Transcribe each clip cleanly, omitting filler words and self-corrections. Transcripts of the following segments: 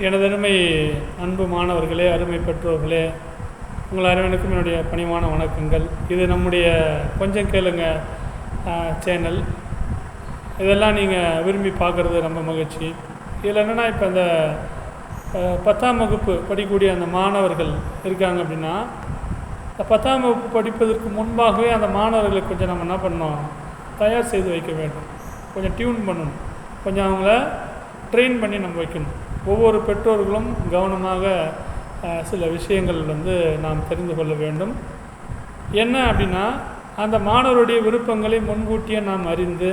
எனதருமை அன்பு மாணவர்களே, அருமை பெற்றோர்களே, உங்கள் அனைவருக்கும் என்னுடைய பணிவான வணக்கங்கள். இது நம்முடைய கொஞ்சம் கேளுங்க சேனல். இதெல்லாம் நீங்கள் விரும்பி பார்க்குறது ரொம்ப மகிழ்ச்சி. இதில் என்னென்னா, இப்போ இந்த 10ஆம் வகுப்பு படிக்கக்கூடிய அந்த மாணவர்கள் இருக்காங்க அப்படின்னா, இந்த 10ஆம் வகுப்பு படிப்பதற்கு முன்பாகவே அந்த மாணவர்களுக்கு கொஞ்சம் நம்ம என்ன பண்ணணும், தயார் செய்து வைக்க வேண்டும். கொஞ்சம் டியூன் பண்ணணும், கொஞ்சம் அவங்கள ட்ரெயின் பண்ணி நம்ம வைக்கணும். ஒவ்வொரு பெற்றோர்களும் கவனமாக சில விஷயங்கள் நாம் தெரிந்து கொள்ள வேண்டும். என்ன அப்படின்னா, அந்த மாணவருடைய விருப்பங்களை முன்கூட்டியே நாம் அறிந்து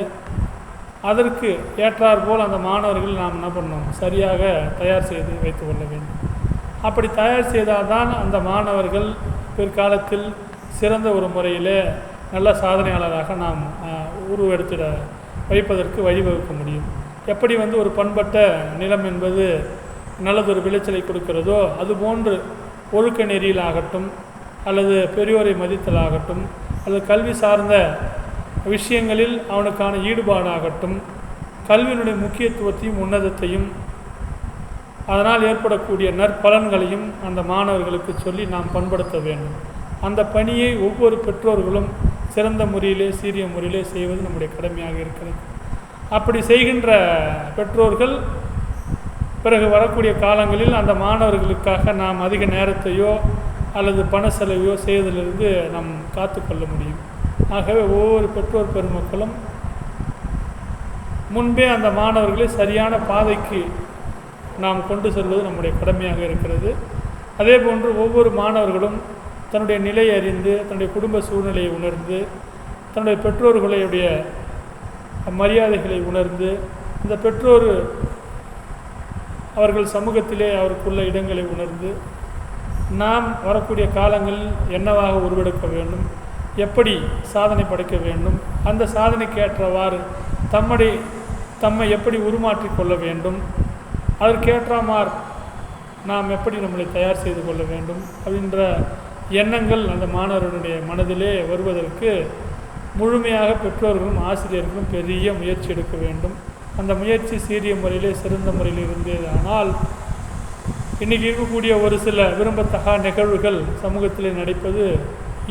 அதற்கு ஏற்றாற்போல் அந்த மாணவர்கள் நாம் என்ன பண்ணணும், சரியாக தயார் செய்து வைத்து கொள்ள வேண்டும். அப்படி தயார் செய்தால் தான் அந்த மாணவர்கள் பிற்காலத்தில் சிறந்த ஒரு முறையில் நல்ல சாதனையாளராக நாம் உருவெடுத்திட வைப்பதற்கு வழிவகுக்க முடியும். எப்படி ஒரு பண்பட்ட நிலம் என்பது நல்லதொரு விளைச்சலை கொடுக்கிறதோ, அதுபோன்று ஒழுக்க நெறியில் ஆகட்டும், அல்லது பெரியோரை மதித்தலாகட்டும், அல்லது கல்வி சார்ந்த விஷயங்களில் அவனுக்கான ஈடுபாடாகட்டும், கல்வியினுடைய முக்கியத்துவத்தையும் உன்னதத்தையும் அதனால் ஏற்படக்கூடிய நற்பலன்களையும் அந்த மாணவர்களுக்கு சொல்லி நாம் பண்படுத்த வேண்டும். அந்த பணியை ஒவ்வொரு பெற்றோர்களும் சிறந்த முறையிலே, சீரிய முறையிலே செய்வது நம்முடைய கடமையாக இருக்கிறது. அப்படி செய்கின்ற பெற்றோர்கள் பிறகு வரக்கூடிய காலங்களில் அந்த மாணவர்களுக்காக நாம் அதிக நேரத்தையோ அல்லது பண செலவையோ செய்வதிலிருந்து நாம் காத்துக்கொள்ள முடியும். ஆகவே ஒவ்வொரு பெற்றோர் பெருமக்களும் முன்பே அந்த மாணவர்களை சரியான பாதைக்கு நாம் கொண்டு செல்வது நம்முடைய கடமையாக இருக்கிறது. அதே போன்று ஒவ்வொரு மாணவர்களும் தன்னுடைய நிலையை அறிந்து, தன்னுடைய குடும்ப சூழ்நிலையை உணர்ந்து, தன்னுடைய பெற்றோர்களுடைய மரியாதைகளை உணர்ந்து, இந்த பெற்றோர் அவர்கள் சமூகத்திலே அவருக்குள்ள இடங்களை உணர்ந்து, நாம் வரக்கூடிய காலங்களில் என்னவாக உருவெடுக்க வேண்டும், எப்படி சாதனை படைக்க வேண்டும், அந்த சாதனைக்கு ஏற்றவாறு தம்மை எப்படி உருமாற்றிக் கொள்ள வேண்டும், அதற்கேற்றமாறு நாம் எப்படி நம்மளை தயார் செய்து கொள்ள வேண்டும் அப்படின்ற எண்ணங்கள் அந்த மாணவர்களுடைய மனதிலே வருவதற்கு முழுமையாக பெற்றோர்களும் ஆசிரியர்களும் பெரிய முயற்சி எடுக்க வேண்டும். அந்த முயற்சி சீரிய முறையிலே, சிறந்த முறையில் இருந்ததானால் இன்றைக்கி இருக்கக்கூடிய ஒரு சில விரும்பத்தகா நிகழ்வுகள் சமூகத்தில் நடைப்பது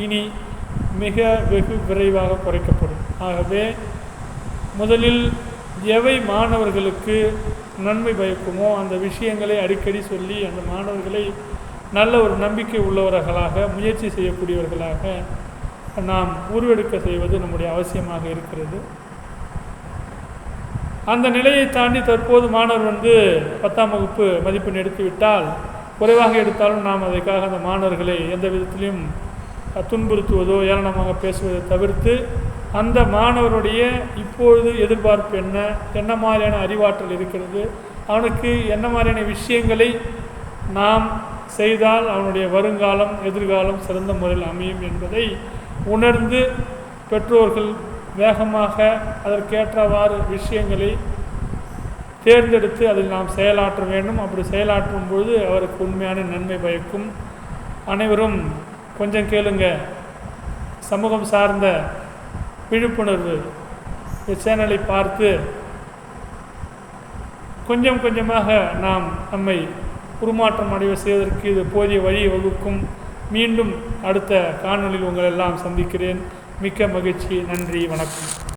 இனி மிக வெகு விரைவாக குறைக்கப்படும். ஆகவே முதலில் எவை மாணவர்களுக்கு நன்மை பயக்குமோ அந்த விஷயங்களை அடிக்கடி சொல்லி அந்த மாணவர்களை நல்ல ஒரு நம்பிக்கை உள்ளவர்களாக, முயற்சி செய்யக்கூடியவர்களாக நாம் உருவெடுக்க செய்வது நம்முடைய அவசியமாக இருக்கிறது. அந்த நிலையை தாண்டி தற்போது மாணவர் 10ஆம் வகுப்பு மதிப்பெண் எடுத்துவிட்டால், குறைவாக எடுத்தாலும் நாம் அதற்காக அந்த மாணவர்களை எந்த விதத்திலையும் துன்புறுத்துவதோ ஏளனமாக பேசுவதை தவிர்த்து, அந்த மாணவருடைய இப்பொழுது எதிர்பார்ப்பு என்ன மாதிரியான அறிவாற்றல் இருக்கிறது, அவனுக்கு என்ன மாதிரியான விஷயங்களை நாம் செய்தால் அவனுடைய வருங்காலம் எதிர்காலம் சிறந்த முறையில் அமையும் என்பதை உணர்ந்து பெற்றோர்கள் வேகமாக அதற்கேற்றவாறு விஷயங்களை தேர்ந்தெடுத்து அதில் நாம் செயலாற்ற வேண்டும். அப்படி செயலாற்றும் பொழுது அவருக்கு உண்மையான நன்மை பயக்கும். அனைவரும் கொஞ்சம் கேளுங்க சமூகம் சார்ந்த விழிப்புணர்வு சேனலை பார்த்து கொஞ்சம் கொஞ்சமாக நாம் நம்மை உருமாற்றம் அடைய செய்வதற்கு இது போதிய வழி வகுக்கும். மீண்டும் அடுத்த காணொளியில் உங்கள் எல்லாம் சந்திக்கிறேன். மிக்க மகிழ்ச்சி. நன்றி, வணக்கம்.